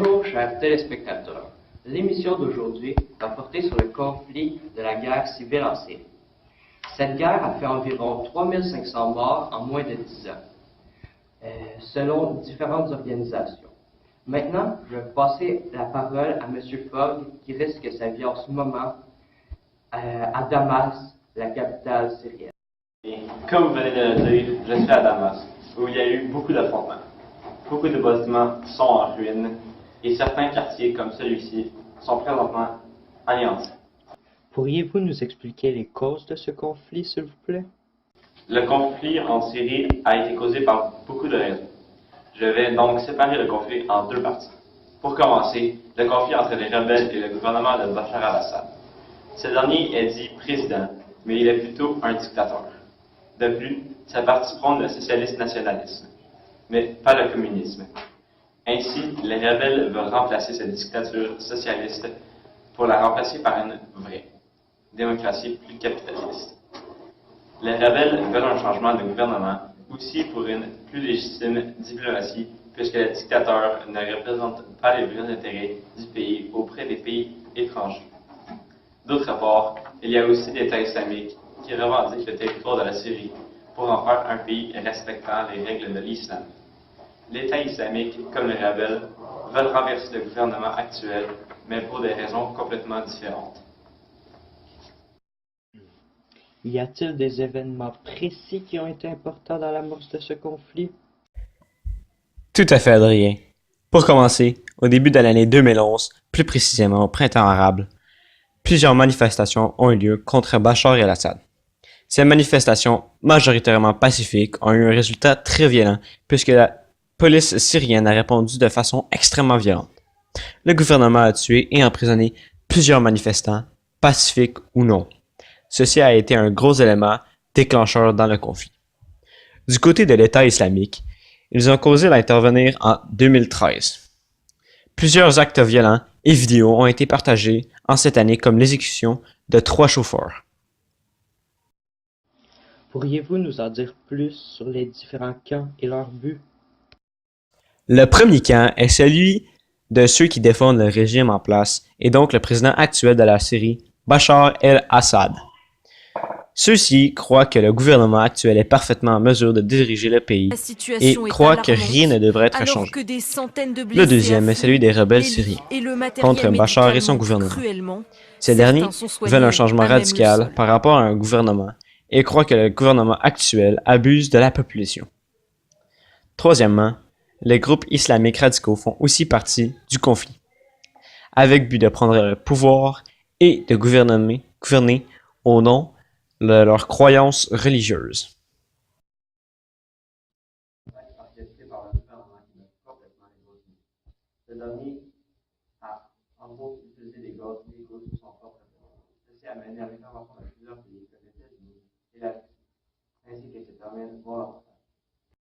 Bonjour, chers téléspectateurs. L'émission d'aujourd'hui va porter sur le conflit de la guerre civile en Syrie. Cette guerre a fait environ 3500 morts en moins de 10 ans, selon différentes organisations. Maintenant, je vais passer la parole à M. Fogg, qui risque sa vie en ce moment à Damas, la capitale syrienne. Comme vous venez de le dire, je suis à Damas, où il y a eu beaucoup d'affrontements. Beaucoup de bâtiments sont en ruine et certains quartiers, comme celui-ci, sont présentement anéantis. Pourriez-vous nous expliquer les causes de ce conflit, s'il vous plaît? Le conflit en Syrie a été causé par beaucoup de raisons. Je vais donc séparer le conflit en deux parties. Pour commencer, le conflit entre les rebelles et le gouvernement de Bachar al-Assad. Ce dernier est dit président, mais il est plutôt un dictateur. De plus, sa partie prône le socialiste nationalisme, mais pas le communisme. Ainsi, les rebelles veulent remplacer cette dictature socialiste pour la remplacer par une vraie démocratie plus capitaliste. Les rebelles veulent un changement de gouvernement, aussi pour une plus légitime diplomatie, puisque le dictateur ne représente pas les vrais intérêts du pays auprès des pays étrangers. D'autre part, il y a aussi l'État islamique qui revendique le territoire de la Syrie pour en faire un pays respectant les règles de l'islam. L'État islamique, comme les rebelles, veulent renverser le gouvernement actuel, mais pour des raisons complètement différentes. Y a-t-il des événements précis qui ont été importants dans l'amorce de ce conflit? Tout à fait, Adrien. Pour commencer, au début de l'année 2011, plus précisément au printemps arabe, plusieurs manifestations ont eu lieu contre Bachar el-Assad. Ces manifestations, majoritairement pacifiques, ont eu un résultat très violent puisque la police syrienne a répondu de façon extrêmement violente. Le gouvernement a tué et emprisonné plusieurs manifestants, pacifiques ou non. Ceci a été un gros élément déclencheur dans le conflit. Du côté de l'État islamique, ils ont causé d'intervenir en 2013. Plusieurs actes violents et vidéos ont été partagés en cette année comme l'exécution de 3 chauffeurs. Pourriez-vous nous en dire plus sur les différents camps et leurs buts? Le premier camp est celui de ceux qui défendent le régime en place et donc le président actuel de la Syrie, Bachar el-Assad. Ceux-ci croient que le gouvernement actuel est parfaitement en mesure de diriger le pays et croient que rien ne devrait être changé. Le deuxième est celui des rebelles syriens contre Bachar et son gouvernement. Ces derniers veulent un changement radical par rapport à un gouvernement et croient que le gouvernement actuel abuse de la population. Troisièmement, les groupes islamiques radicaux font aussi partie du conflit, avec but de prendre le pouvoir et de gouverner au nom de leurs croyances religieuses. Ce dernier a en gros utilisé des gaz illégaux sous son propre nom. Ceci a mené à l'intervention de plusieurs pays comme les États-Unis et la Russie, ainsi que ses domaines volontaires.